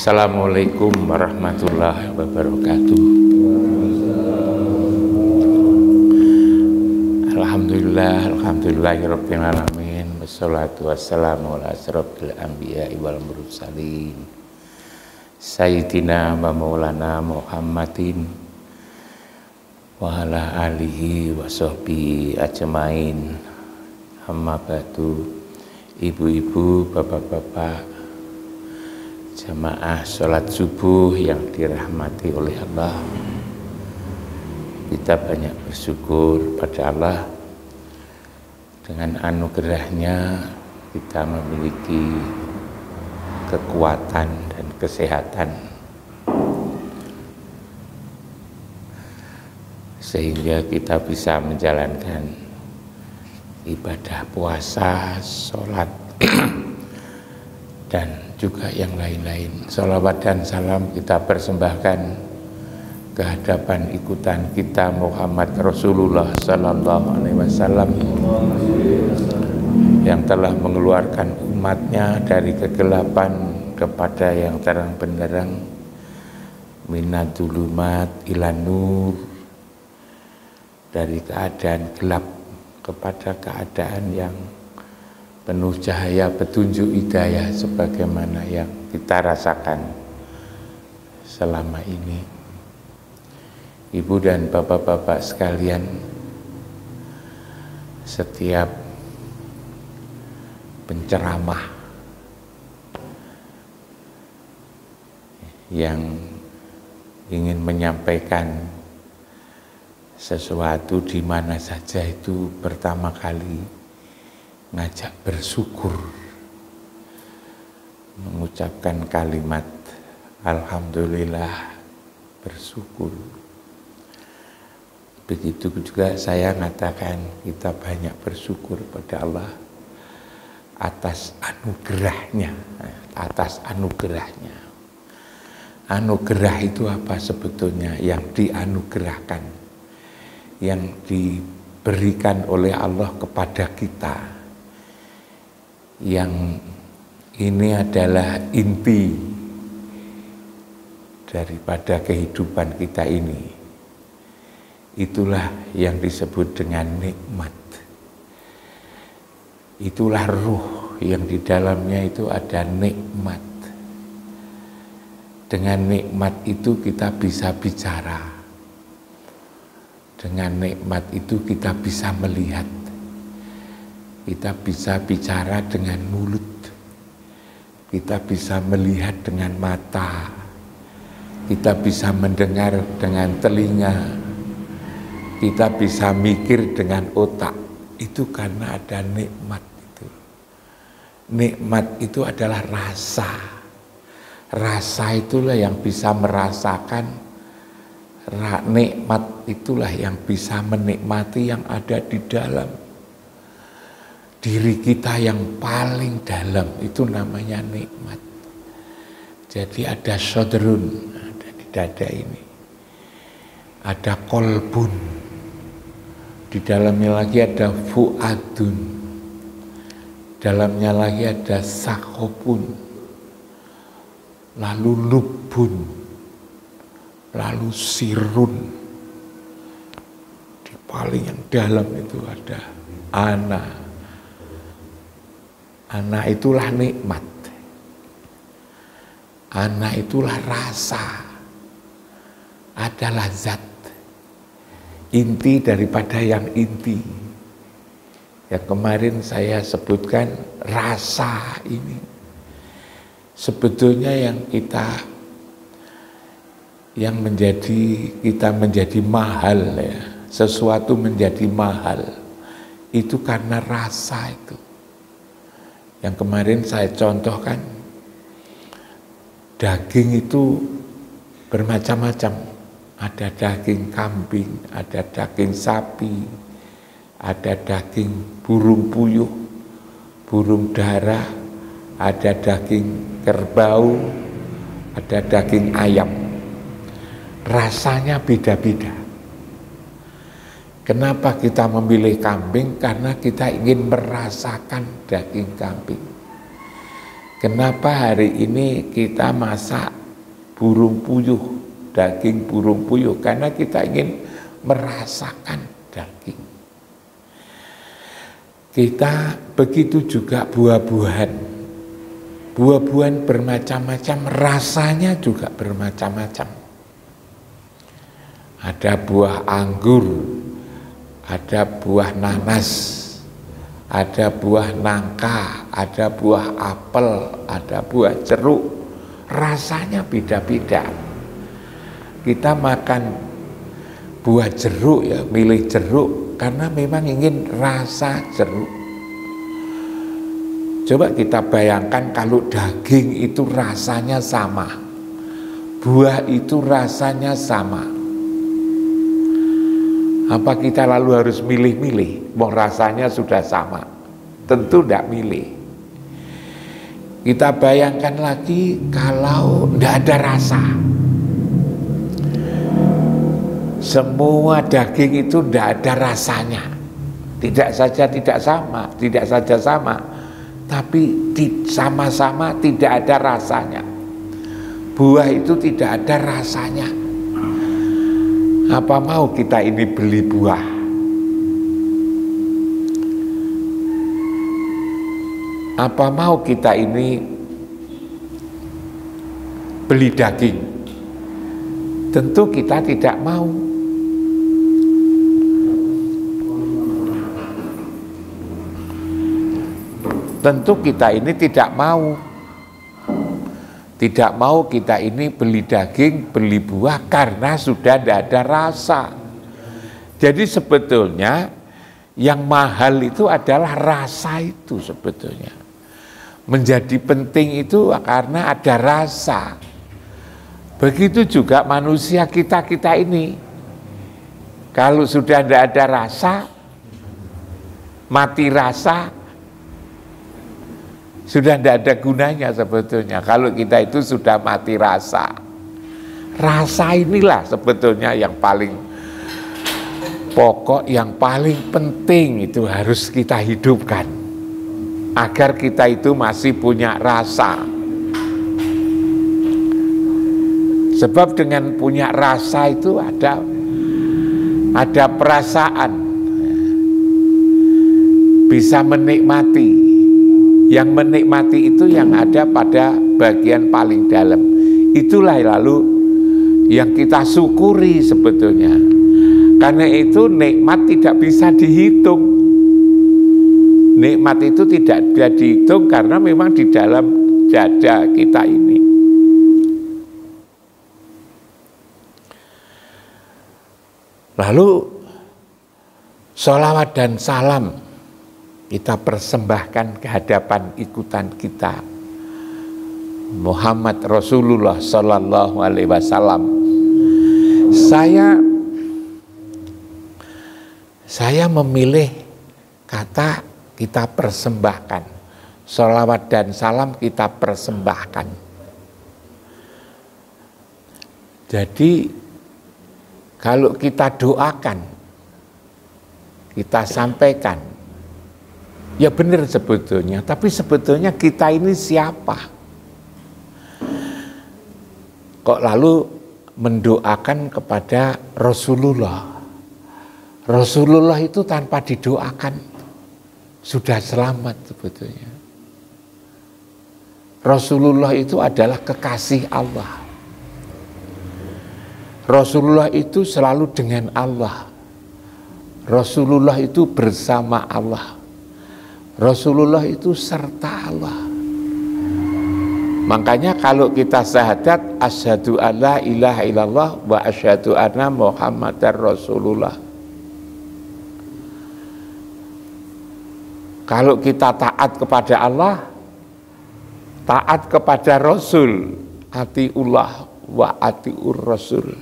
Assalamualaikum warahmatullahi wabarakatuh. Alhamdulillahirabbil alamin. Wassalatu wassalamu ala asyrofil anbiya'i wal mursalin. Sayyidina wa maulana Muhammadin wa ala alihi wa sahbihi ajmain. Amma ba'du. Ibu-ibu, bapak-bapak, jamaah sholat subuh yang dirahmati oleh Allah, kita banyak bersyukur pada Allah. Dengan anugerahnya kita memiliki kekuatan dan kesehatan, sehingga kita bisa menjalankan ibadah puasa, sholat, dan juga yang lain-lain. Sholawat dan salam kita persembahkan ke hadapan ikutan kita Muhammad Rasulullah Sallallahu Alaihi Wasallam yang telah mengeluarkan umatnya dari kegelapan kepada yang terang benderang, minadzulumat ilan nur, dari keadaan gelap kepada keadaan yang penuh cahaya petunjuk hidayah sebagaimana yang kita rasakan selama ini. Ibu dan bapak-bapak sekalian, setiap penceramah yang ingin menyampaikan sesuatu di mana saja itu pertama kali ngajak bersyukur, mengucapkan kalimat alhamdulillah, bersyukur. Begitu juga saya mengatakan kita banyak bersyukur pada Allah atas anugerahnya, atas anugerahnya. Anugerah itu apa sebetulnya? Yang dianugerahkan, yang diberikan oleh Allah kepada kita, yang ini adalah inti daripada kehidupan kita ini. Itulah yang disebut dengan nikmat. Itulah ruh yang di dalamnya itu ada nikmat. Dengan nikmat itu kita bisa bicara. Dengan nikmat itu kita bisa melihat. Kita bisa bicara dengan mulut. Kita bisa melihat dengan mata. Kita bisa mendengar dengan telinga. Kita bisa mikir dengan otak. Itu karena ada nikmat itu. Nikmat itu adalah rasa. Rasa itulah yang bisa merasakan. Nikmat itulah yang bisa menikmati yang ada di dalam diri kita yang paling dalam, itu namanya nikmat. Jadi ada sodrun, ada di dada ini. Ada kolbun. Di dalamnya lagi ada fuadun. Dalamnya lagi ada sakopun. Lalu lubun. Lalu sirun. Di paling yang dalam itu ada ana. Ana itulah nikmat. Ana itulah rasa. Adalah zat. Inti daripada yang inti. Yang kemarin saya sebutkan rasa ini. Sebetulnya yang kita menjadi mahal ya. Sesuatu menjadi mahal. Itu karena rasa itu. Yang kemarin saya contohkan, daging itu bermacam-macam. Ada daging kambing, ada daging sapi, ada daging burung puyuh, burung dara, ada daging kerbau, ada daging ayam. Rasanya beda-beda. Kenapa kita memilih kambing? Karena kita ingin merasakan daging kambing. Kenapa hari ini kita masak burung puyuh, daging burung puyuh, karena kita ingin merasakan daging. Kita begitu juga buah-buahan. Buah-buahan bermacam-macam, rasanya juga bermacam-macam. Ada buah anggur, ada buah nanas, ada buah nangka, ada buah apel, ada buah jeruk. Rasanya beda-beda. Kita makan buah jeruk ya, milih jeruk karena memang ingin rasa jeruk. Coba kita bayangkan kalau daging itu rasanya sama, buah itu rasanya sama. Apa kita lalu harus milih-milih? Mau rasanya sudah sama, tentu tidak milih. Kita bayangkan lagi kalau tidak ada rasa. Semua daging itu tidak ada rasanya. Tidak saja tidak sama, tapi sama-sama tidak ada rasanya. Buah itu tidak ada rasanya. Apa mau kita ini beli buah? Apa mau kita ini beli daging? Tentu kita tidak mau. Tentu kita ini tidak mau. Tidak mau kita ini beli daging, beli buah karena sudah tidak ada rasa. Jadi sebetulnya yang mahal itu adalah rasa itu sebetulnya. Menjadi penting itu karena ada rasa. Begitu juga manusia kita ini. Kalau sudah tidak ada rasa, mati rasa, sudah tidak ada gunanya sebetulnya. Kalau kita itu sudah mati rasa. Rasa inilah sebetulnya yang paling pokok, yang paling penting itu harus kita hidupkan. Agar kita itu masih punya rasa. Sebab dengan punya rasa itu ada perasaan. Bisa menikmati. Yang menikmati itu yang ada pada bagian paling dalam. Itulah lalu yang kita syukuri sebetulnya. Karena itu nikmat tidak bisa dihitung. Nikmat itu tidak bisa dihitung karena memang di dalam dada kita ini. Lalu sholawat dan salam kita persembahkan ke hadapan ikutan kita, Muhammad Rasulullah Sallallahu Alaihi Wasallam. Saya memilih kata kita persembahkan, sholawat dan salam kita persembahkan. Jadi kalau kita doakan, kita sampaikan, ya benar sebetulnya, tapi sebetulnya kita ini siapa? Kok lalu mendoakan kepada Rasulullah? Rasulullah itu tanpa didoakan sudah selamat sebetulnya. Rasulullah itu adalah kekasih Allah. Rasulullah itu selalu dengan Allah. Rasulullah itu bersama Allah. Rasulullah itu serta Allah. Makanya kalau kita syahadat asyhadu alla ilaha illallah wa asyhadu anna Muhammadar Rasulullah. Kalau kita taat kepada Allah, taat kepada Rasul, atiullah wa atiur Rasul.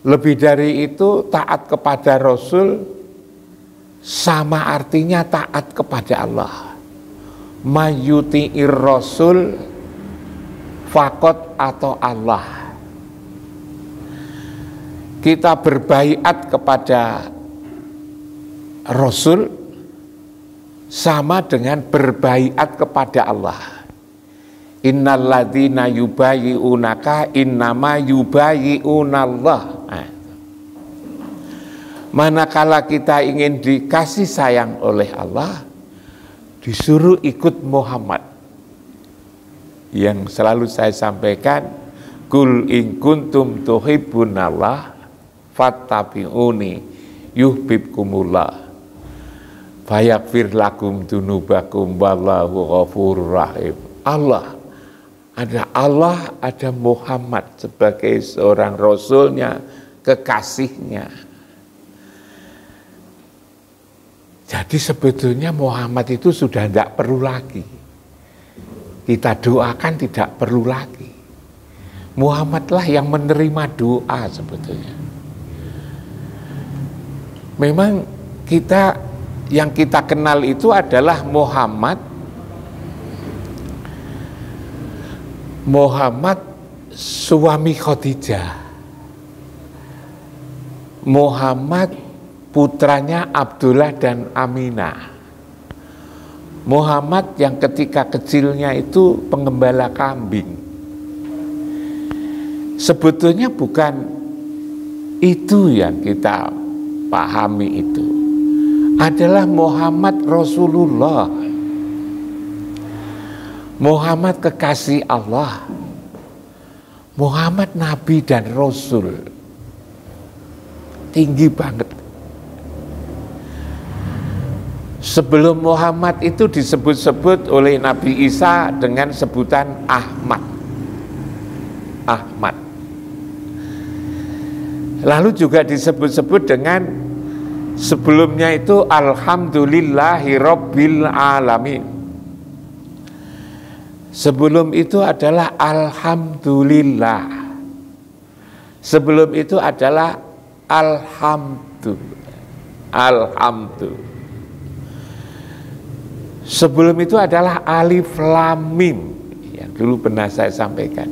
Lebih dari itu, taat kepada Rasul sama artinya taat kepada Allah. Mayyuti'ir Rasul fakot atau Allah. Kita berbaiat kepada Rasul sama dengan berbaiat kepada Allah. Innal ladzina yubayyi'unaka innama yubayyi'unallah. Manakala kita ingin dikasih sayang oleh Allah, disuruh ikut Muhammad. Yang selalu saya sampaikan, Qul in kuntum tuhibbunallah fattabi'uni yuhibbukumullah fayaghfir lakum dzunubakum wallahu ghafurur rahim. Allah, ada Muhammad sebagai seorang rasulnya, kekasihnya. Jadi sebetulnya Muhammad itu sudah tidak perlu lagi. Kita doakan tidak perlu lagi. Muhammadlah yang menerima doa sebetulnya. Memang yang kita kenal itu adalah Muhammad suami Khadijah, Muhammad putranya Abdullah dan Aminah, Muhammad yang ketika kecilnya itu penggembala kambing. Sebetulnya bukan itu yang kita pahami, itu adalah Muhammad Rasulullah, Muhammad kekasih Allah, Muhammad Nabi dan Rasul. Tinggi banget. Sebelum Muhammad itu disebut-sebut oleh Nabi Isa dengan sebutan Ahmad. Lalu juga disebut-sebut dengan sebelumnya itu Alhamdulillahi Rabbil Alamin. Sebelum itu adalah Alhamdulillah. Sebelum itu adalah Alhamdu. Sebelum itu adalah Alif Lam Mim, yang dulu pernah saya sampaikan.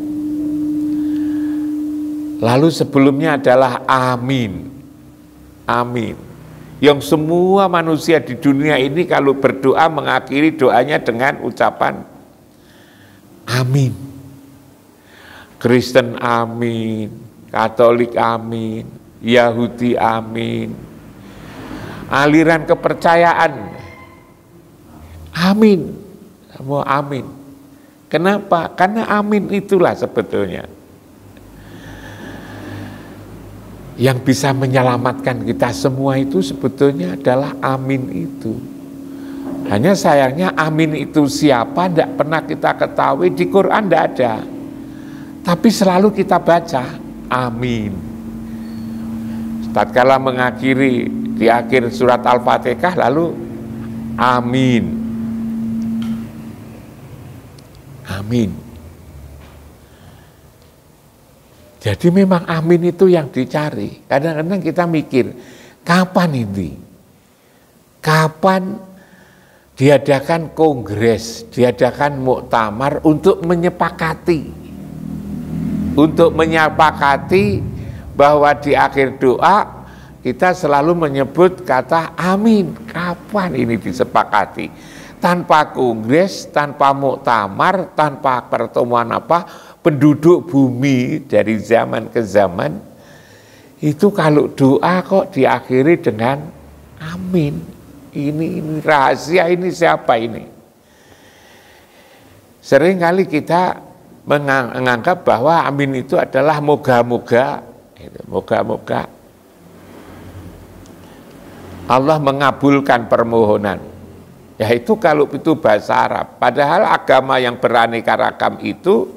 Lalu sebelumnya adalah Amin. Yang semua manusia di dunia ini kalau berdoa mengakhiri doanya dengan ucapan Amin. Kristen amin, Katolik amin, Yahudi amin, aliran kepercayaan amin, semua amin. Kenapa? Karena amin itulah sebetulnya yang bisa menyelamatkan kita semua, itu sebetulnya adalah amin itu. Hanya sayangnya amin itu siapa tidak pernah kita ketahui, di Quran tidak ada. Tapi selalu kita baca amin. Tatkala mengakhiri di akhir surat Al-Fatihah lalu amin. Amin. Jadi memang amin itu yang dicari. Kadang-kadang kita mikir, kapan ini? Kapan diadakan kongres, diadakan muktamar untuk menyepakati bahwa di akhir doa kita selalu menyebut kata amin. Kapan ini disepakati? Tanpa kongres, tanpa muktamar, tanpa pertemuan penduduk bumi dari zaman ke zaman itu kalau doa kok diakhiri dengan amin. Ini rahasia, ini siapa ini? Seringkali kita menganggap bahwa amin itu adalah moga-moga, moga-moga Allah mengabulkan permohonan. Ya itu kalau itu bahasa Arab. Padahal agama yang beraneka ragam itu,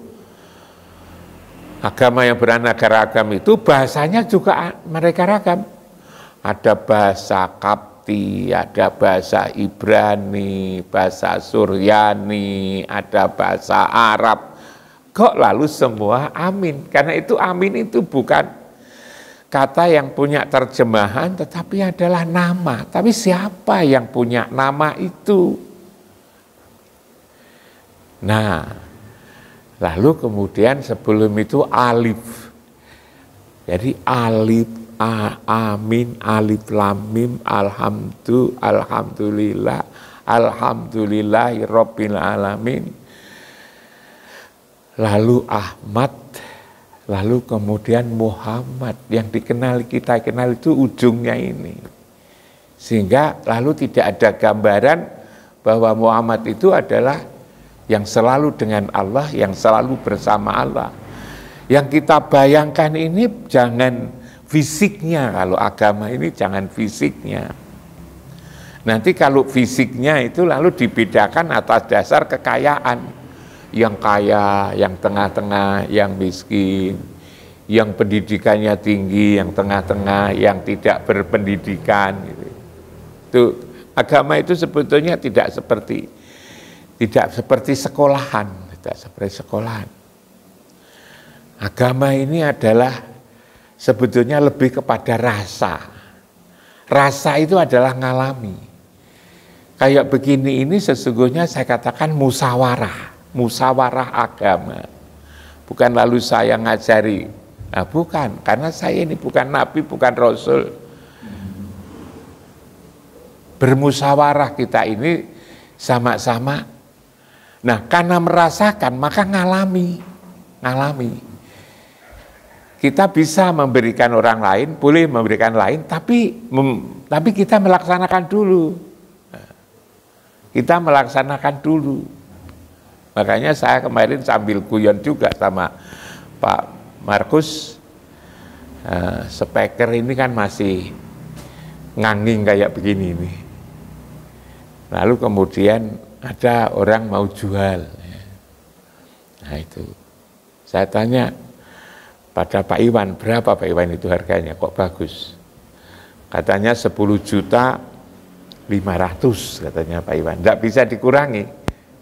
bahasanya juga mereka ragam. Ada bahasa ada bahasa Ibrani, bahasa Suryani, ada bahasa Arab. Kok lalu semua amin? Karena itu amin itu bukan kata yang punya terjemahan, tetapi adalah nama. Tapi siapa yang punya nama itu? Nah, lalu kemudian sebelum itu alif. Jadi alif, amin, alif lam mim, alhamdulillah, alhamdulillahi rabbil alamin. lalu Ahmad, lalu kemudian Muhammad. Yang kita kenal itu ujungnya ini. Sehingga lalu tidak ada gambaran bahwa Muhammad itu adalah yang selalu dengan Allah, yang selalu bersama Allah. Yang kita bayangkan ini jangan fisiknya, kalau agama ini jangan fisiknya. Nanti kalau fisiknya itu lalu dibedakan atas dasar kekayaan. Yang kaya, yang tengah-tengah, yang miskin, yang pendidikannya tinggi, yang tengah-tengah, yang tidak berpendidikan. Itu agama itu sebetulnya tidak seperti sekolahan, tidak seperti sekolahan. Agama ini adalah sebetulnya lebih kepada rasa. Rasa itu adalah ngalami. Kayak begini ini sesungguhnya saya katakan musyawarah agama. Bukan lalu saya ngajari. Nah, bukan, karena saya ini bukan nabi, bukan rasul. Bermusyawarah kita ini sama-sama. Nah, karena merasakan maka ngalami. Kita bisa memberikan orang lain, boleh memberikan lain, tapi kita melaksanakan dulu. Kita melaksanakan dulu. Makanya saya kemarin sambil guyon juga sama Pak Markus, speaker ini kan masih nganging kayak begini nih. Lalu kemudian ada orang mau jual. Nah itu, saya tanya pada Pak Iwan, berapa Pak Iwan itu harganya, kok bagus? Katanya 10.500.000 katanya Pak Iwan, tidak bisa dikurangi,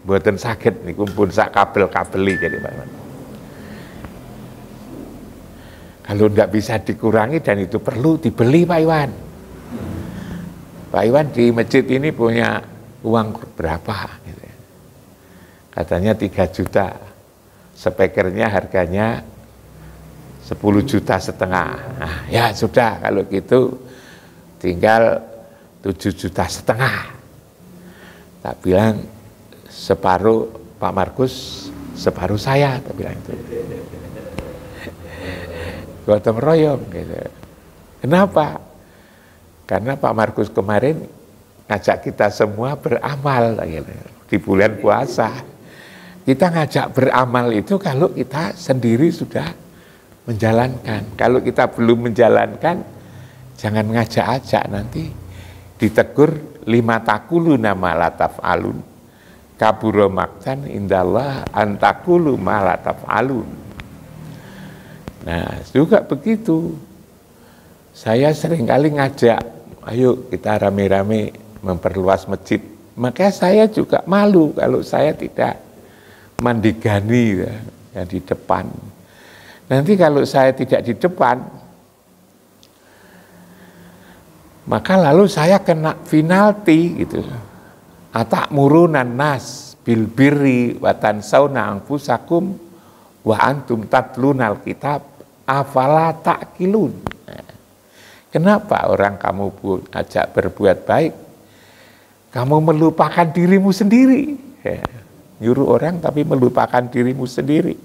buatan sakit nih, kumpul sak kabel-kabeli jadi Pak Iwan. Kalau tidak bisa dikurangi dan itu perlu dibeli Pak Iwan. Pak Iwan di masjid ini punya uang berapa? Gitu. Katanya 3 juta, speakernya harganya 10,5 juta. Nah, ya sudah kalau gitu tinggal 7,5 juta. Tak bilang separuh Pak Markus, separuh saya, tak bilang itu. Gotong royong gitu. Kenapa? Karena Pak Markus kemarin ngajak kita semua beramal gitu, di bulan puasa. Kita ngajak beramal itu kalau kita sendiri sudah menjalankan. Kalau kita belum menjalankan, jangan ngajak-ajak, nanti ditegur 5 takuluna ma la taf'alun. Kabura maktan indallah antakulu ma la taf'alun. Nah, juga begitu. Saya seringkali ngajak, ayo kita rame-rame memperluas masjid. Maka saya juga malu kalau saya tidak mandigani ya, di depan. Nanti kalau saya tidak di depan, maka lalu saya kena penalti gitu. Atakmurunan nas bil birri wa tansawna anfusakum wa antum tatlunal kitab afala ta'qilun. Kenapa orang kamu ajak berbuat baik, kamu melupakan dirimu sendiri? Nyuruh orang tapi melupakan dirimu sendiri.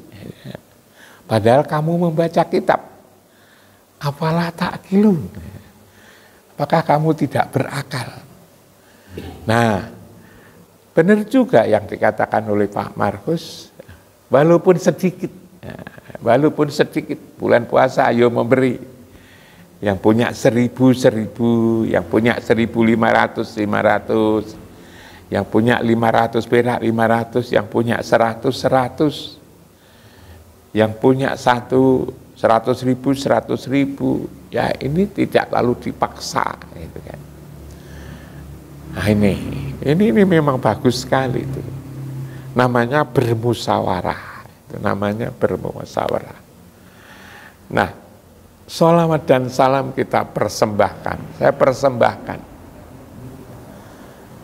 Padahal kamu membaca kitab. Apalah ta'qilun. Apakah kamu tidak berakal? Nah, benar juga yang dikatakan oleh Pak Markus, walaupun sedikit, bulan puasa ayo memberi. Yang punya 1.000, yang punya 1.500, yang punya 500 perak 500, yang punya 100, yang punya 100.000, ya ini tidak lalu dipaksa, gitu kan. Nah ini memang bagus sekali itu. Namanya bermusyawarah, itu namanya bermusyawarah. Nah, sholawat dan salam kita persembahkan, saya persembahkan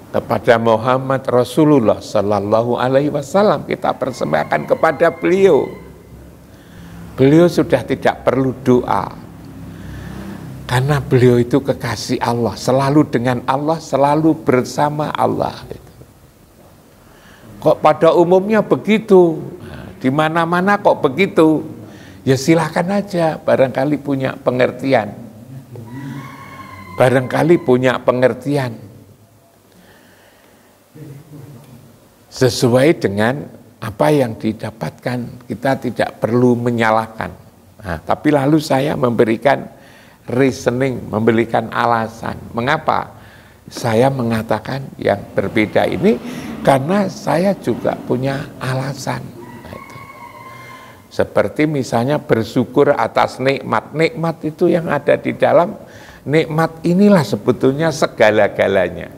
kepada Muhammad Rasulullah Sallallahu Alaihi Wasallam, kita persembahkan kepada beliau. Beliau sudah tidak perlu doa, karena beliau itu kekasih Allah, selalu dengan Allah, selalu bersama Allah. Kok pada umumnya begitu? Nah, di mana-mana kok begitu. Ya silakan aja, barangkali punya pengertian. Barangkali punya pengertian. Sesuai dengan apa yang didapatkan, kita tidak perlu menyalahkan. Nah, tapi lalu saya memberikan reasoning, memberikan alasan. Mengapa saya mengatakan yang berbeda ini? Karena saya juga punya alasan. Nah, itu. Seperti misalnya bersyukur atas nikmat. Nikmat itu yang ada di dalam, nikmat inilah sebetulnya segala-galanya.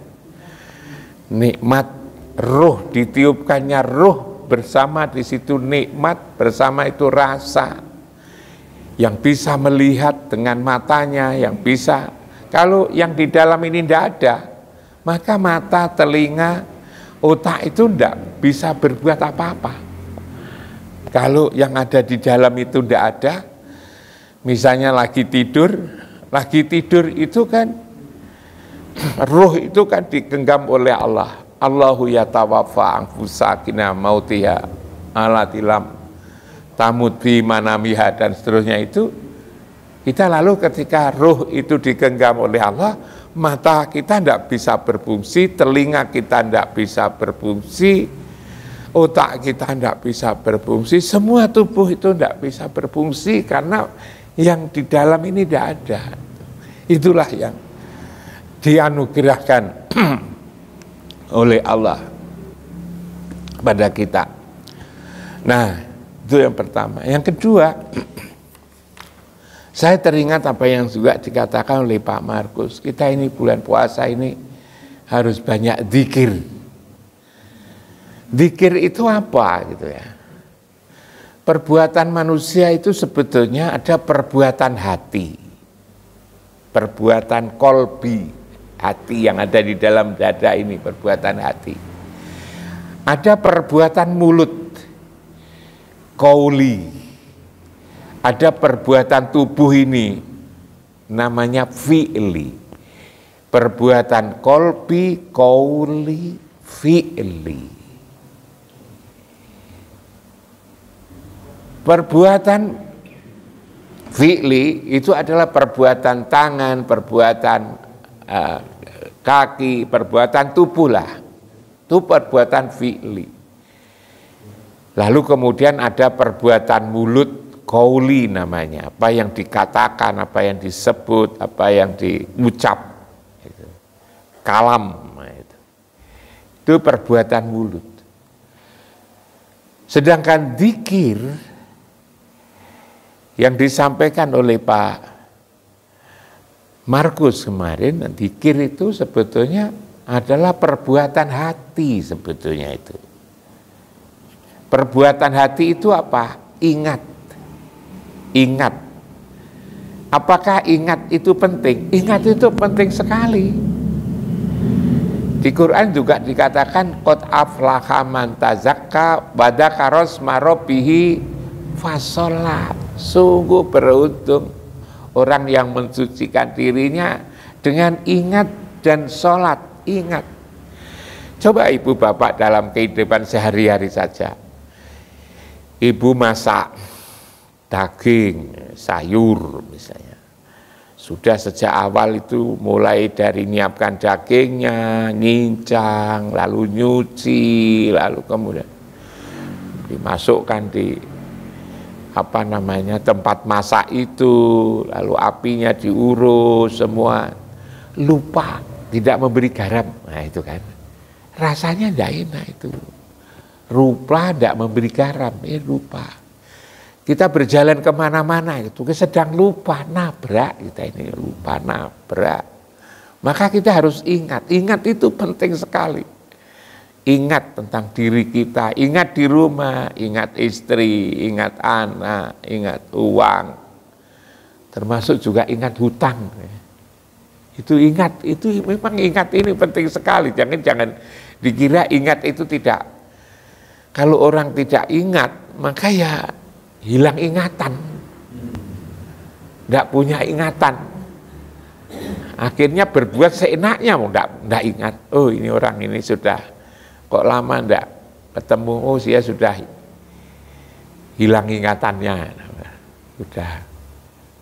Nikmat ruh, ditiupkannya ruh, bersama di situ nikmat, bersama itu rasa. Yang bisa melihat dengan matanya, yang bisa. Kalau yang di dalam ini tidak ada, maka mata, telinga, otak itu tidak bisa berbuat apa-apa. Kalau yang ada di dalam itu tidak ada, misalnya lagi tidur itu kan, ruh itu kan digenggam oleh Allah. Allahu yatawaffa anfusa hina mautiha alatilam tamut fi manamiha dan seterusnya itu. Kita lalu ketika ruh itu digenggam oleh Allah, mata kita tidak bisa berfungsi, telinga kita tidak bisa berfungsi, otak kita tidak bisa berfungsi, semua tubuh itu tidak bisa berfungsi karena yang di dalam ini tidak ada. Itulah yang dianugerahkan oleh Allah pada kita. Nah, itu yang pertama. Yang kedua, saya teringat apa yang juga dikatakan oleh Pak Markus. Kita ini bulan puasa ini harus banyak zikir. Zikir itu apa gitu ya? Perbuatan manusia itu sebetulnya ada perbuatan hati. Perbuatan kolbi, hati yang ada di dalam dada ini, perbuatan hati. Ada perbuatan mulut, qauli. Ada perbuatan tubuh ini, namanya fi'li. Perbuatan kolbi, qauli, fi'li. Perbuatan fi'li itu adalah perbuatan tangan, perbuatan kaki, perbuatan tubuh lah. Itu perbuatan fi'li. Lalu kemudian ada perbuatan mulut, qauli namanya. Apa yang dikatakan, apa yang disebut, apa yang diucap. Kalam. Itu perbuatan mulut. Sedangkan zikir yang disampaikan oleh Pak Markus kemarin, zikir itu sebetulnya adalah perbuatan hati sebetulnya itu. Perbuatan hati itu apa? Ingat. Ingat. Apakah ingat itu penting? Ingat itu penting sekali. Di Quran juga dikatakan qad aflaha man tazakka wa dzakara isma rabbih fasholat. Sungguh beruntung orang yang mensucikan dirinya dengan ingat dan sholat. Ingat. Coba ibu bapak dalam kehidupan sehari-hari saja. Ibu masak daging, sayur misalnya. Sudah sejak awal itu mulai dari nyiapkan dagingnya, nyincang, lalu nyuci, lalu kemudian dimasukkan di tempat masak itu, lalu apinya diurus semua, lupa tidak memberi garam. Nah itu kan rasanya tidak enak itu, lupa tidak memberi garam, lupa. Kita berjalan kemana-mana itu sedang lupa nabrak, kita ini lupa nabrak. Maka kita harus ingat itu penting sekali. Ingat tentang diri kita, ingat di rumah, ingat istri, ingat anak, ingat uang, termasuk juga ingat hutang. Itu ingat, itu memang ingat ini penting sekali. Jangan dikira ingat itu tidak. Kalau orang tidak ingat, maka ya hilang ingatan, tidak punya ingatan. Akhirnya berbuat seenaknya, tidak ingat. Oh ini orang ini sudah kok lama enggak ketemu, oh dia sudah hilang ingatannya. Sudah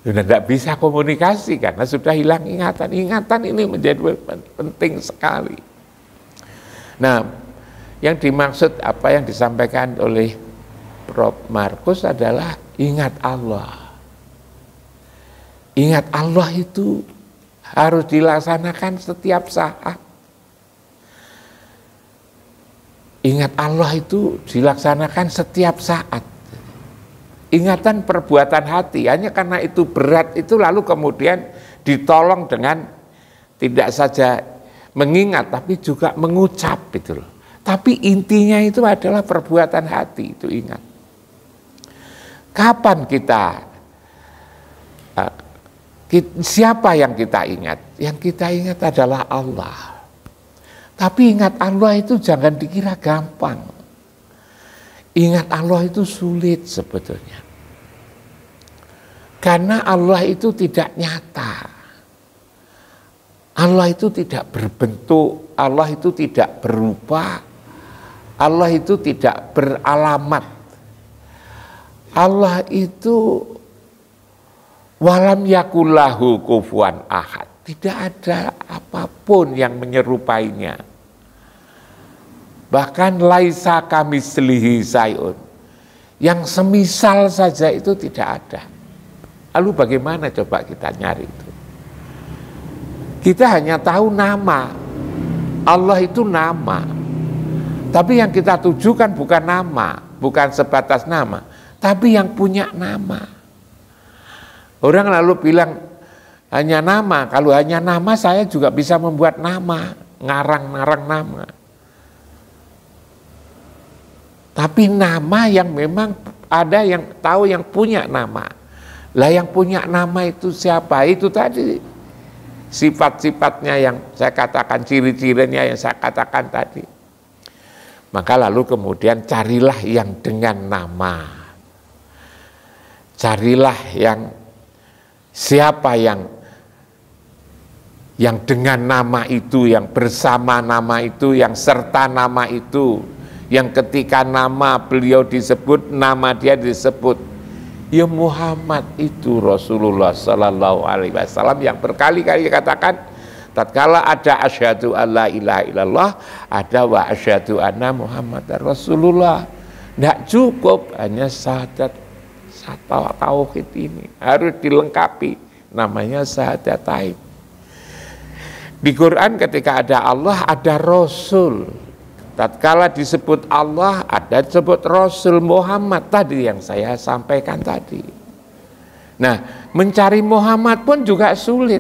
tidak bisa komunikasi karena sudah hilang ingatan. Ingatan ini menjadi penting sekali. Nah, yang dimaksud apa yang disampaikan oleh Prof. Markus adalah ingat Allah. Ingat Allah itu harus dilaksanakan setiap saat. Ingat Allah itu dilaksanakan setiap saat. Ingatan perbuatan hati, hanya karena itu berat itu lalu kemudian ditolong dengan tidak saja mengingat tapi juga mengucap gitu loh. Tapi intinya itu adalah perbuatan hati, itu ingat. Kapan siapa yang kita ingat? Yang kita ingat adalah Allah. Tapi ingat Allah itu jangan dikira gampang. Ingat Allah itu sulit sebetulnya. Karena Allah itu tidak nyata. Allah itu tidak berbentuk, Allah itu tidak berupa, Allah itu tidak beralamat. Allah itu walam yakullahu kufuwan ahad. Tidak ada apapun yang menyerupainya. Bahkan laisa kamitslihi syai'un. Yang semisal saja itu tidak ada. Lalu bagaimana coba kita nyari itu? Kita hanya tahu nama. Allah itu nama. Tapi yang kita tujukan bukan nama, bukan sebatas nama, tapi yang punya nama. Orang lalu bilang hanya nama, kalau hanya nama saya juga bisa membuat nama, ngarang-ngarang nama. Tapi nama yang memang ada yang tahu yang punya nama. Lah yang punya nama itu siapa? Itu tadi sifat-sifatnya yang saya katakan, ciri-cirinya yang saya katakan tadi. Maka lalu kemudian carilah yang dengan nama. Carilah yang siapa yang dengan nama itu, yang bersama nama itu, yang serta nama itu, yang ketika nama beliau disebut, nama dia disebut. Ya Muhammad itu Rasulullah Sallallahu Alaihi Wasallam yang berkali-kali katakan, tatkala ada asyhadu alla ilaha illallah, ada wa asyhadu anna Muhammadar Rasulullah. Tidak cukup hanya syahadat tauhid ini, harus dilengkapi, namanya syahadatain. Di Quran ketika ada Allah, ada Rasul. Tatkala disebut Allah, ada disebut Rasul Muhammad tadi yang saya sampaikan tadi. Nah, mencari Muhammad pun juga sulit.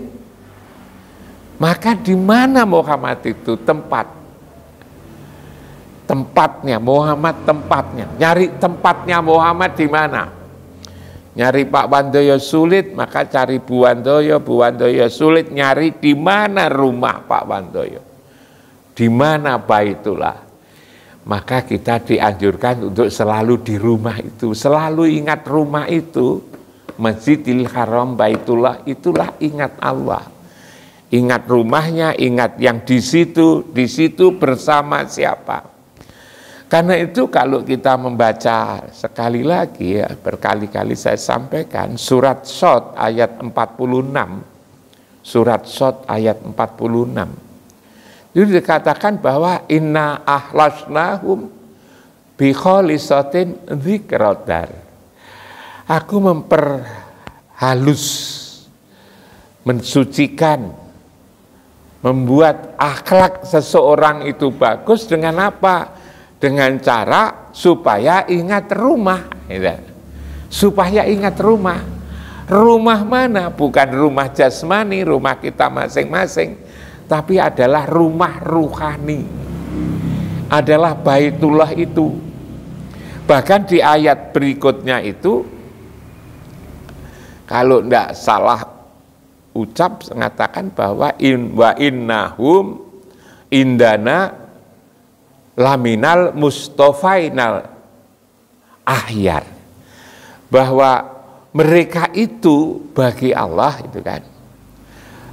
Maka di mana Muhammad itu tempatnya Muhammad, tempatnya. Nyari tempatnya Muhammad di mana? Nyari Pak Wandoyo sulit, maka cari Bu Wandoyo. Bu Wandoyo sulit, nyari di mana rumah Pak Wandoyo, di mana Baitullah. Maka kita dianjurkan untuk selalu di rumah itu, selalu ingat rumah itu, Masjidil Haram, Baitullah, itulah ingat Allah. Ingat rumahnya, ingat yang di situ bersama siapa. Karena itu kalau kita membaca sekali lagi, ya, berkali-kali saya sampaikan, surat Shad ayat 46, surat Shad ayat 46. Jadi dikatakan bahwa inna ahlasnahum bi khalisatin dzikradar. Aku memperhalus, mensucikan, membuat akhlak seseorang itu bagus dengan apa? Dengan cara supaya ingat rumah, supaya ingat rumah. Rumah mana? Bukan rumah jasmani, rumah kita masing-masing, tapi adalah rumah ruhani, adalah Baitullah itu. Bahkan di ayat berikutnya itu, kalau tidak salah ucap, mengatakan bahwa wa innahum indana laminal mustofainal ahyar, bahwa mereka itu bagi Allah itu kan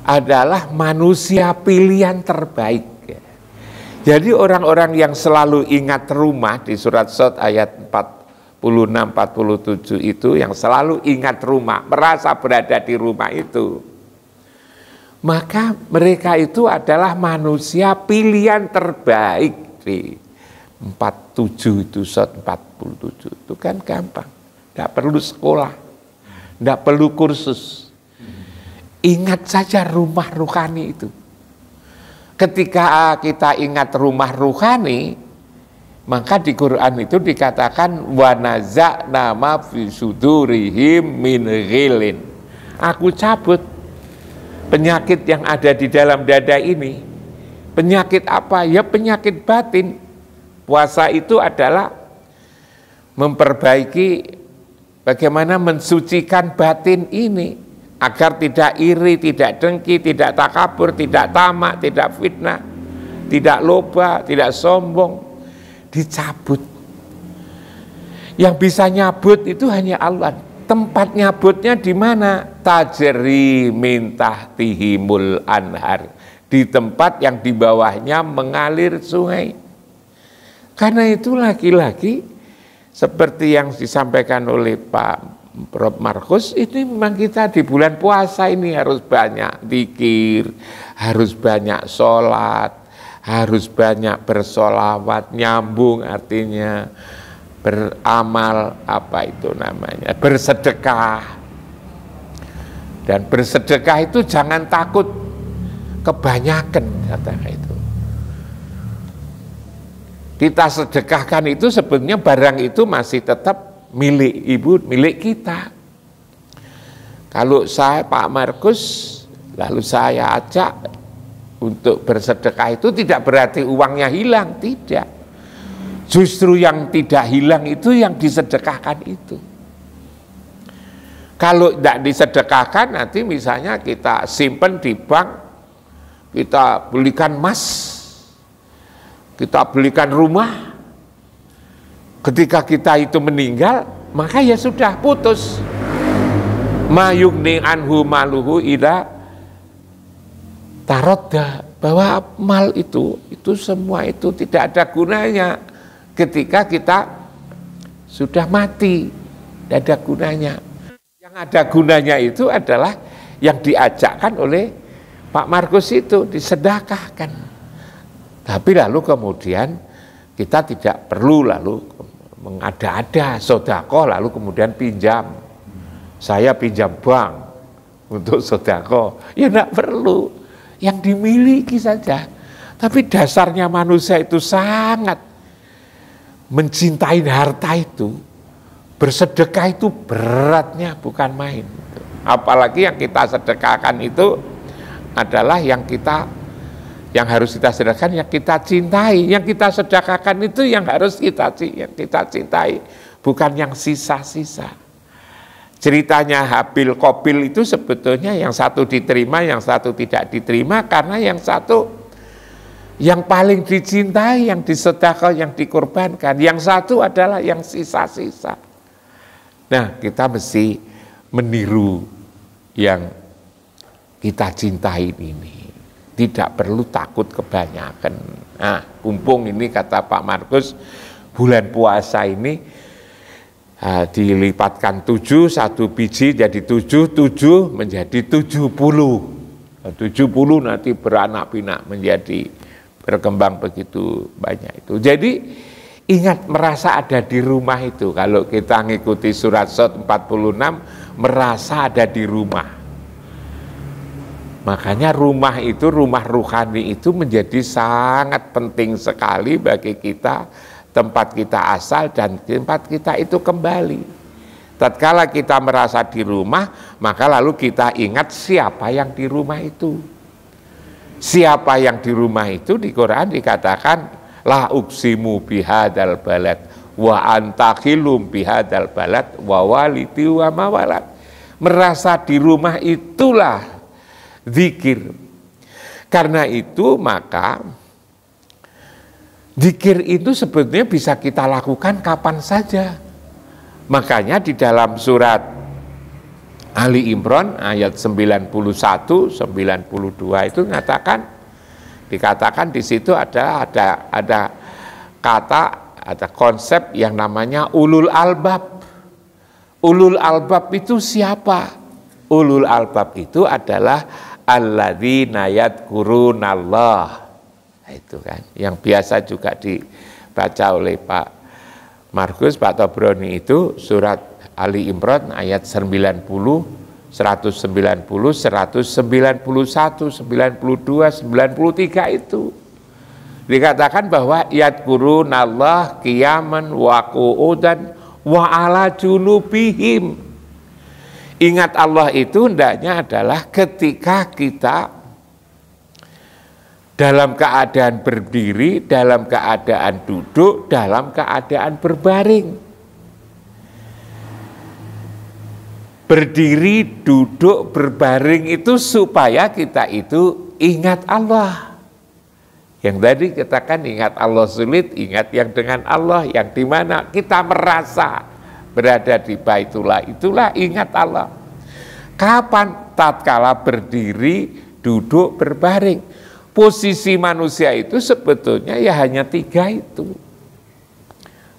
adalah manusia pilihan terbaik. Jadi orang-orang yang selalu ingat rumah di surat Shad ayat 47 itu yang selalu ingat rumah, merasa berada di rumah itu, maka mereka itu adalah manusia pilihan terbaik. Di 47 itu, Sot 47 itu kan gampang, tidak perlu sekolah, tidak perlu kursus. Ingat saja rumah ruhani itu. Ketika kita ingat rumah ruhani, maka di Quran itu dikatakan wa naza'na ma fi sudurihim min ghilin. Aku cabut penyakit yang ada di dalam dada ini. Penyakit apa? Ya penyakit batin. Puasa itu adalah memperbaiki bagaimana mensucikan batin ini agar tidak iri, tidak dengki, tidak takabur, tidak tamak, tidak fitnah, tidak loba, tidak sombong. Dicabut. Yang bisa nyabut itu hanya Allah. Tempat nyabutnya di mana? Tajri min tahtihimul anhar. Di tempat yang di bawahnya mengalir sungai. Karena itu lagi-lagi seperti yang disampaikan oleh Pak Prof. Markus, ini memang kita di bulan puasa ini harus banyak zikir, harus banyak sholat, harus banyak bersolawat, nyambung artinya beramal, apa itu namanya, bersedekah. Dan bersedekah itu jangan takut kebanyakan, katakan itu. Kita sedekahkan itu sebenarnya barang itu masih tetap milik ibu, milik kita. Kalau saya Pak Markus, lalu saya ajak untuk bersedekah itu tidak berarti uangnya hilang, tidak. Justru yang tidak hilang itu yang disedekahkan itu. Kalau tidak disedekahkan nanti misalnya kita simpen di bank, kita belikan emas, kita belikan rumah. Ketika kita itu meninggal, maka ya sudah putus. Ma yughni anhu maluhu ila tarodda, bahwa mal itu semua itu tidak ada gunanya ketika kita sudah mati, tidak ada gunanya. Yang ada gunanya itu adalah yang diajakkan oleh Pak Markus itu, disedekahkan. Tapi lalu kemudian kita tidak perlu lalu mengada-ada sedekah lalu kemudian pinjam. Saya pinjam bank untuk sedekah, ya tidak perlu. Yang dimiliki saja. Tapi dasarnya manusia itu sangat mencintai harta itu. Bersedekah itu beratnya bukan main. Apalagi yang kita sedekahkan itu adalah yang harus kita sedekahkan, yang kita cintai. Yang kita sedekahkan itu yang harus kita cintai, bukan yang sisa-sisa. Ceritanya Habil Qabil itu sebetulnya yang satu diterima, yang satu tidak diterima, karena yang satu yang paling dicintai, yang disedekah, yang dikorbankan, yang satu adalah yang sisa-sisa. Nah, kita mesti meniru yang kita cintai ini. Tidak perlu takut kebanyakan. Nah, mumpung ini kata Pak Markus, bulan puasa ini dilipatkan 7, 1 biji jadi 7 menjadi 70. 70 nanti beranak pinak menjadi berkembang begitu banyak itu. Jadi ingat merasa ada di rumah itu. Kalau kita ngikuti surat Sot 46, merasa ada di rumah. Makanya rumah itu, rumah ruhani itu menjadi sangat penting sekali bagi kita. Tempat kita asal dan tempat kita itu kembali. Tatkala kita merasa di rumah, maka lalu kita ingat siapa yang di rumah itu. Siapa yang di rumah itu di Quran dikatakan la uqsimu bihadzal balad wa anta khilum bihadzal balad wa walidi wa mawalad. Merasa di rumah itulah zikir. Karena itu maka zikir itu sebetulnya bisa kita lakukan kapan saja. Makanya di dalam surat Ali Imran ayat 91, 92 itu dikatakan di situ ada kata ada konsep yang namanya ulul albab. Ulul albab itu siapa? Ulul albab itu adalah alladzina yadhkurunallah. Itu kan yang biasa juga dibaca oleh Pak Markus, Pak Tobroni, itu surat Ali Imran ayat 90, 190, 191, 92, 93 itu. Dikatakan bahwa yadhkurunallah qiyaman wa qu'udan wa ala junubihim. Ingat Allah itu hendaknya adalah ketika kita dalam keadaan berdiri, dalam keadaan duduk, dalam keadaan berbaring. Berdiri, duduk, berbaring itu supaya kita itu ingat Allah. Yang tadi katakan ingat Allah sulit, ingat yang dengan Allah, yang di mana kita merasa berada di Baitullah, itulah ingat Allah. Kapan? Tatkala berdiri, duduk, berbaring. Posisi manusia itu sebetulnya ya hanya 3 itu.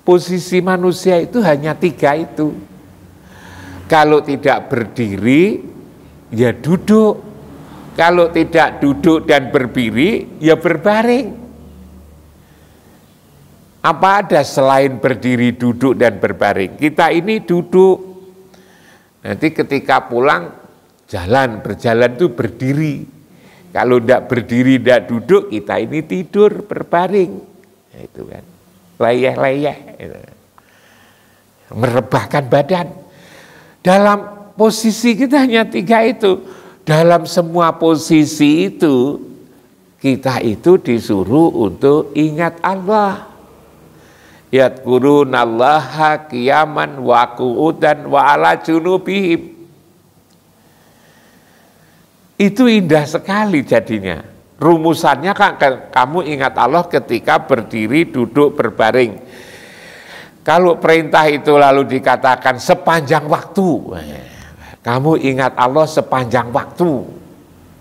Posisi manusia itu hanya 3 itu. Kalau tidak berdiri, ya duduk. Kalau tidak duduk dan berdiri, ya berbaring. Apa ada selain berdiri, duduk, dan berbaring? Kita ini duduk. Nanti ketika pulang, berjalan itu berdiri. Kalau tidak berdiri, tidak duduk, kita ini tidur, berbaring. Nah, itu kan, leyeh-leyeh. Merebahkan badan. Dalam posisi kita hanya 3 itu. Dalam semua posisi itu, kita itu disuruh untuk ingat Allah. Yadhkurunallaha qiyaman wa qu'udan wa ala junubihim. Itu indah sekali jadinya. Rumusannya kan kamu ingat Allah ketika berdiri, duduk, berbaring. Kalau perintah itu lalu dikatakan sepanjang waktu, kamu ingat Allah sepanjang waktu.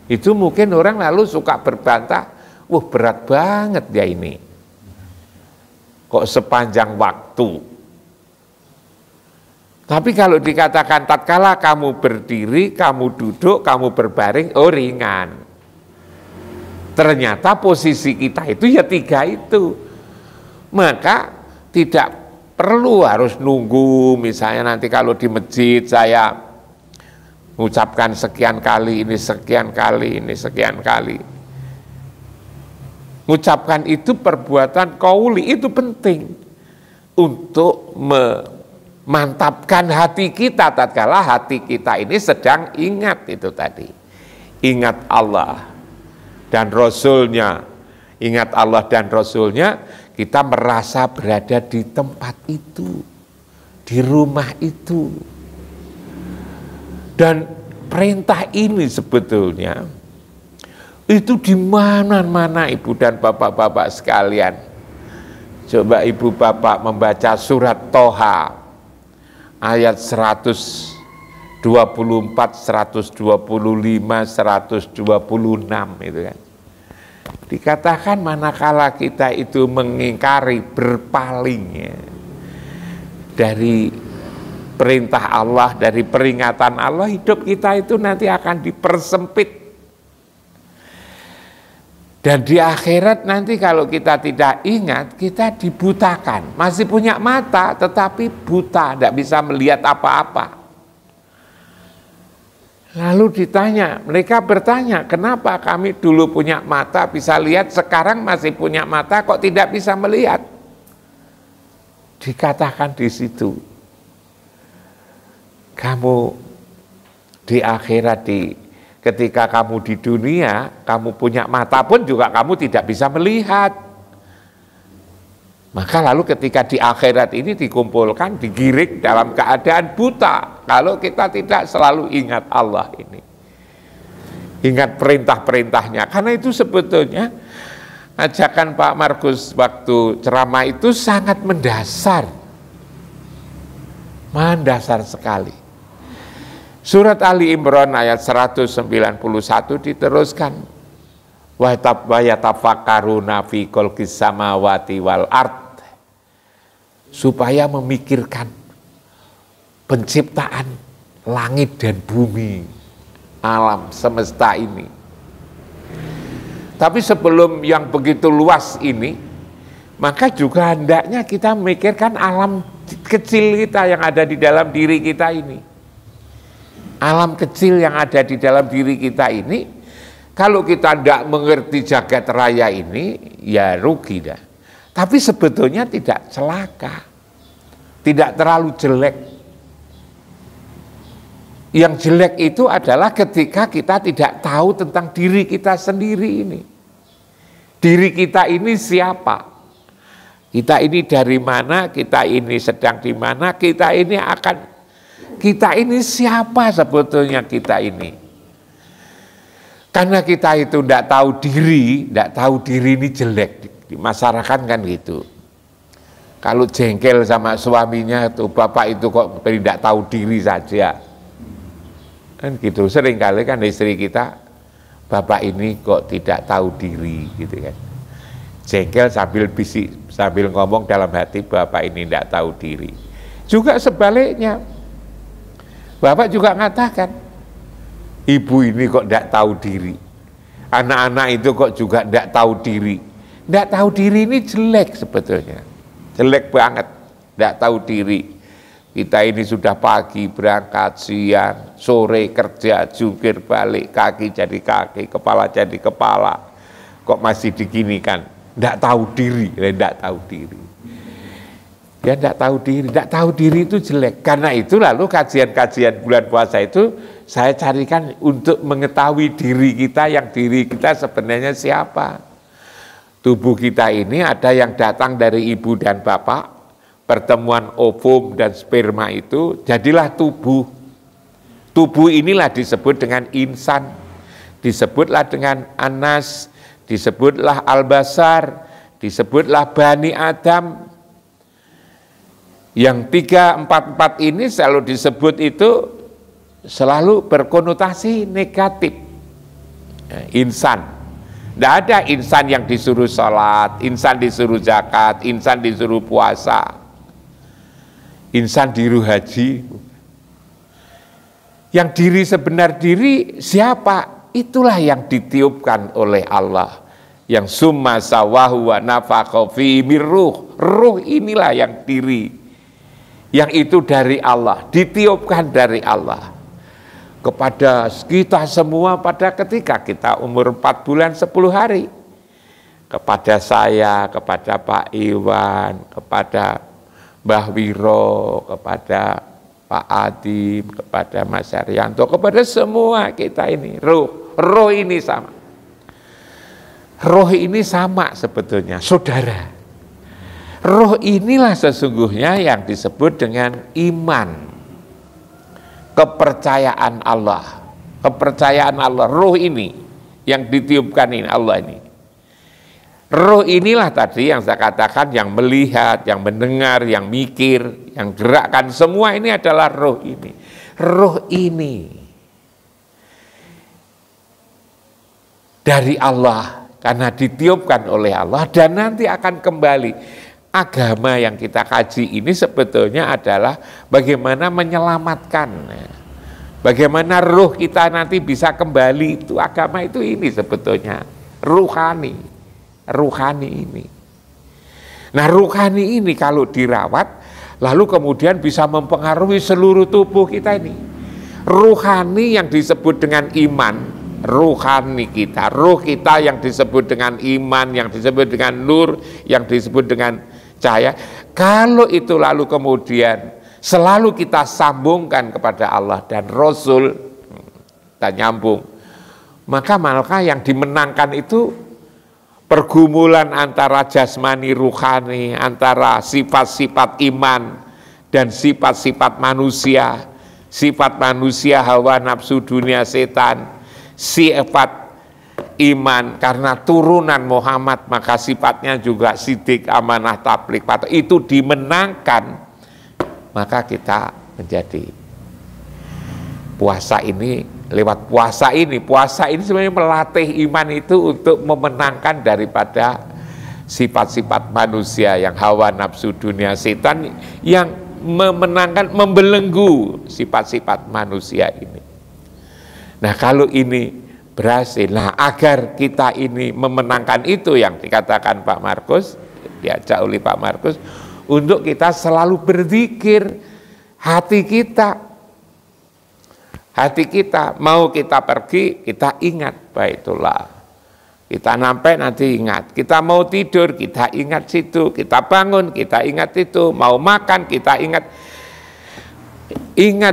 Itu mungkin orang lalu suka berbantah, wah berat banget ya ini. Kok sepanjang waktu? Tapi kalau dikatakan tatkala kamu berdiri, kamu duduk, kamu berbaring, oh ringan. Ternyata posisi kita itu ya 3 itu. Maka tidak perlu harus nunggu, misalnya nanti kalau di masjid saya mengucapkan sekian kali, ini sekian kali, ini sekian kali. Mengucapkan itu perbuatan qauli, itu penting untuk memantapkan hati kita tatkala hati kita ini sedang ingat itu tadi. Ingat Allah dan Rasulnya. Ingat Allah dan Rasulnya, kita merasa berada di tempat itu, di rumah itu. Dan perintah ini sebetulnya itu di mana-mana ibu dan bapak-bapak sekalian. Coba ibu bapak membaca surat Toha ayat 124, 125, 126 itu kan. Dikatakan manakala kita itu mengingkari, berpaling ya, dari perintah Allah, dari peringatan Allah, hidup kita itu nanti akan dipersempit. Dan di akhirat nanti kalau kita tidak ingat, kita dibutakan. Masih punya mata tetapi buta, tidak bisa melihat apa-apa. Lalu ditanya, mereka bertanya, kenapa kami dulu punya mata bisa lihat, sekarang masih punya mata kok tidak bisa melihat? Dikatakan di situ, kamu di akhirat, ketika kamu di dunia, kamu punya mata pun juga kamu tidak bisa melihat. Maka lalu ketika di akhirat ini dikumpulkan, digiring dalam keadaan buta. Kalau kita tidak selalu ingat Allah ini. Ingat perintah-perintahnya. Karena itu sebetulnya ajakan Pak Markus waktu ceramah itu sangat mendasar. Mendasar sekali. Surat Ali Imran ayat 191 diteruskan. Wa yatafakkaruna fi khalqis samawati wal ard supaya memikirkan penciptaan langit dan bumi, alam semesta ini. Tapi sebelum yang begitu luas ini, maka juga hendaknya kita memikirkan alam kecil kita yang ada di dalam diri kita ini. Alam kecil yang ada di dalam diri kita ini, kalau kita tidak mengerti jagat raya ini, ya rugi dah. Tapi sebetulnya tidak celaka, tidak terlalu jelek. Yang jelek itu adalah ketika kita tidak tahu tentang diri kita sendiri ini. Diri kita ini siapa? Kita ini dari mana? Kita ini sedang di mana? Kita ini siapa sebetulnya kita ini? Karena kita itu tidak tahu diri ini jelek. Di masyarakat kan gitu. Kalau jengkel sama suaminya tuh, bapak itu kok tidak tahu diri saja. Kan gitu, seringkali kan istri kita, bapak ini kok tidak tahu diri gitu kan. Jengkel sambil bisik, sambil ngomong dalam hati, bapak ini tidak tahu diri. Juga sebaliknya, bapak juga mengatakan, ibu ini kok tidak tahu diri. Anak-anak itu kok juga tidak tahu diri. Tidak tahu diri ini jelek sebetulnya. Jelek banget, tidak tahu diri. Kita ini sudah pagi berangkat, siang, sore kerja, jungkir balik, kaki jadi kaki, kepala jadi kepala. Kok masih diginikan? Tidak tahu diri, tidak tahu diri. Ya tidak tahu diri, tidak tahu diri itu jelek. Karena itu lalu kajian-kajian bulan puasa itu saya carikan untuk mengetahui diri kita, yang diri kita sebenarnya siapa. Tubuh kita ini ada yang datang dari ibu dan bapak, pertemuan ovum dan sperma itu jadilah tubuh. Tubuh inilah disebut dengan insan, disebutlah dengan anas, disebutlah al-basar, disebutlah bani Adam. Yang 3, 4, 4 ini selalu disebut itu selalu berkonotasi negatif. Insan. Tidak ada insan yang disuruh sholat, insan disuruh zakat, insan disuruh puasa, insan disuruh haji. Yang diri sebenar diri siapa? Itulah yang ditiupkan oleh Allah. Yang summa sawahu wa nafakha fi mirruh. Ruh inilah yang diri. Yang itu dari Allah, ditiupkan dari Allah. Kepada kita semua pada ketika kita umur 4 bulan 10 hari. Kepada saya, kepada Pak Iwan, kepada Mbah Wiro, kepada Pak Adi, kepada Mas Haryanto, kepada semua kita ini, roh ini sama. Roh ini sama sebetulnya, saudara. Roh inilah sesungguhnya yang disebut dengan iman. Kepercayaan Allah, roh ini yang ditiupkan ini Allah ini. Roh inilah tadi yang saya katakan, yang melihat, yang mendengar, yang mikir, yang gerakkan, semua ini adalah roh ini. Roh ini dari Allah karena ditiupkan oleh Allah dan nanti akan kembali. Agama yang kita kaji ini sebetulnya adalah bagaimana menyelamatkan, bagaimana ruh kita nanti bisa kembali. Itu agama itu ini sebetulnya ruhani ini. Nah ruhani ini kalau dirawat lalu kemudian bisa mempengaruhi seluruh tubuh kita ini. Ruhani yang disebut dengan iman, ruhani kita, ruh kita yang disebut dengan iman, yang disebut dengan nur, yang disebut dengan cahaya. Kalau itu lalu kemudian selalu kita sambungkan kepada Allah dan Rasul, kita nyambung, maka yang dimenangkan itu pergumulan antara jasmani ruhani, antara sifat-sifat iman dan sifat-sifat manusia, sifat manusia hawa nafsu dunia setan, sifat iman karena turunan Muhammad maka sifatnya juga sidik, amanah, tabligh, patuh, itu dimenangkan, maka kita menjadi puasa ini. Lewat puasa ini sebenarnya melatih iman itu untuk memenangkan daripada sifat-sifat manusia yang hawa nafsu dunia setan yang memenangkan, membelenggu sifat-sifat manusia ini. Nah kalau ini berhasil, nah agar kita ini memenangkan itu yang dikatakan Pak Markus, diajak oleh Pak Markus, untuk kita selalu berzikir, hati kita mau kita pergi, kita ingat baitullah. Kita sampai nanti ingat, kita mau tidur, kita ingat situ, kita bangun, kita ingat itu, mau makan, kita ingat. Ingat,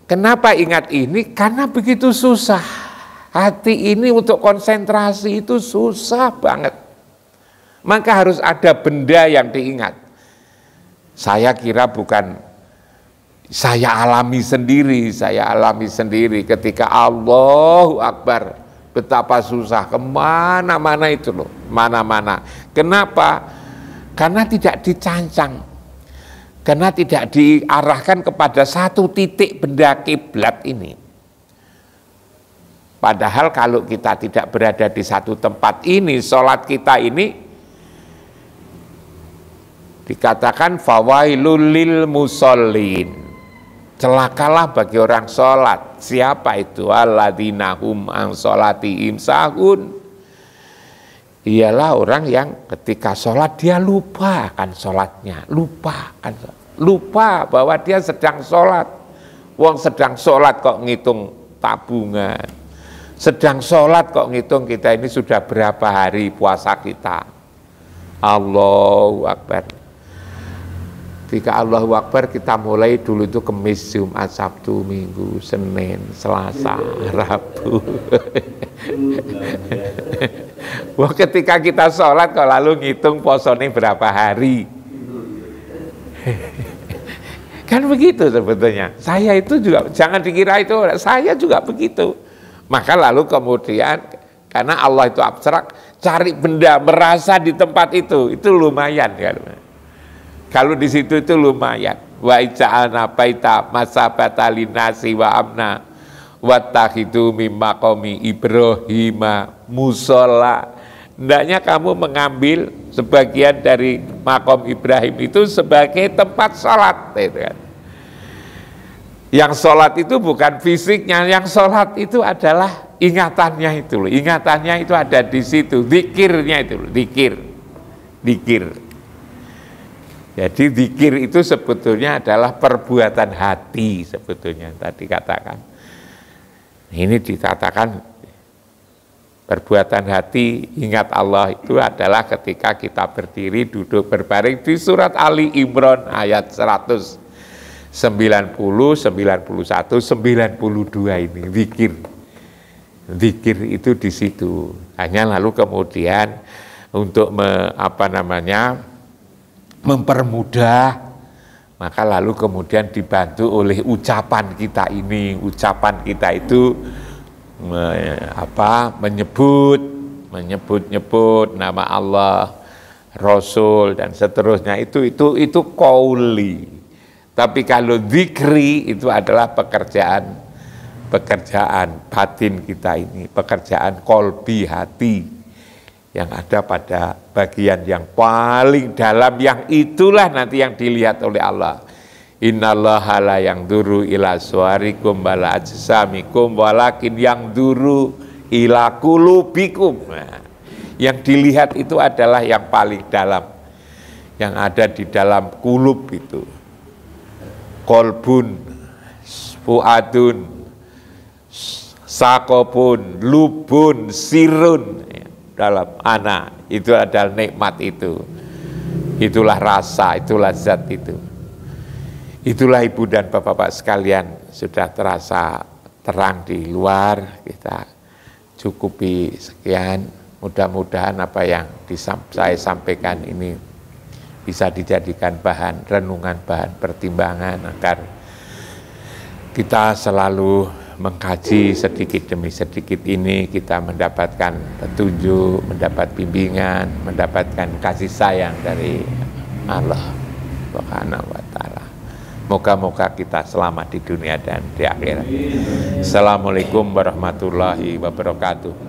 kenapa ingat ini? Karena begitu susah. Hati ini untuk konsentrasi itu susah banget. Maka harus ada benda yang diingat. Saya kira bukan, saya alami sendiri ketika Allahu Akbar. Betapa susah, kemana-mana itu loh, mana-mana. Kenapa? Karena tidak dicancang, karena tidak diarahkan kepada satu titik benda kiblat ini. Padahal kalau kita tidak berada di satu tempat ini, sholat kita ini dikatakan fawailul lil musallin. Celakalah bagi orang sholat. Siapa itu? Alladzina hum an sholatihim sahun. Ialah orang yang ketika sholat dia lupa akan sholatnya, lupa bahwa dia sedang sholat. Wong sedang sholat kok ngitung tabungan, sedang sholat kok ngitung kita ini sudah berapa hari puasa kita. Allahu Akbar. Ketika Allahu Akbar kita mulai dulu itu Kamis, Jumat, Sabtu, Minggu, Senin, Selasa, Rabu. Wah, ketika kita sholat kok lalu ngitung posone berapa hari. Kan begitu sebetulnya. Saya itu juga, jangan dikira itu, saya juga begitu. Maka lalu kemudian, karena Allah itu abstrak, cari benda, merasa di tempat itu lumayan kan. Kalau di situ itu lumayan. Wa ija'alna baita masabata linnasi wa amna wattakhidhu mim maqami Ibrahima musholla. Hendaknya kamu mengambil sebagian dari makom Ibrahim itu sebagai tempat sholat. Yang sholat itu bukan fisiknya, yang sholat itu adalah ingatannya itu. Ingatannya itu ada di situ, zikirnya itu, zikir. Jadi zikir itu sebetulnya adalah perbuatan hati sebetulnya tadi katakan. Ini dikatakan perbuatan hati, ingat Allah itu adalah ketika kita berdiri, duduk, berbaring di surat Ali Imran ayat 190, 91, 92 ini zikir. Zikir itu di situ. Hanya lalu kemudian untuk mempermudah, maka lalu kemudian dibantu oleh ucapan kita ini. Ucapan kita itu menyebut nama Allah, Rasul dan seterusnya itu qauli. Tapi kalau zikri itu adalah pekerjaan batin kita ini, pekerjaan qalbi, hati yang ada pada bagian yang paling dalam, yang itulah nanti yang dilihat oleh Allah. Innallaha la yanzuru ila suwarikum wala ajsamikum walakin yanzuru ila qulubikum. Nah, yang dilihat itu adalah yang paling dalam, yang ada di dalam kulub itu. Kolbun, fuadun, sakopun, lubun, sirun. Dalam anak itu adalah nikmat itu, itulah rasa, itulah zat itu. Itulah ibu dan bapak-bapak sekalian, sudah terasa terang di luar, kita cukupi sekian. Mudah-mudahan apa yang saya sampaikan ini bisa dijadikan bahan renungan, bahan pertimbangan agar kita selalu mengkaji sedikit demi sedikit ini, kita mendapatkan petunjuk, mendapat bimbingan, mendapatkan kasih sayang dari Allah Subhanahu wa ta'ala. Moga-moga kita selamat di dunia dan di akhirat. Assalamualaikum warahmatullahi wabarakatuh.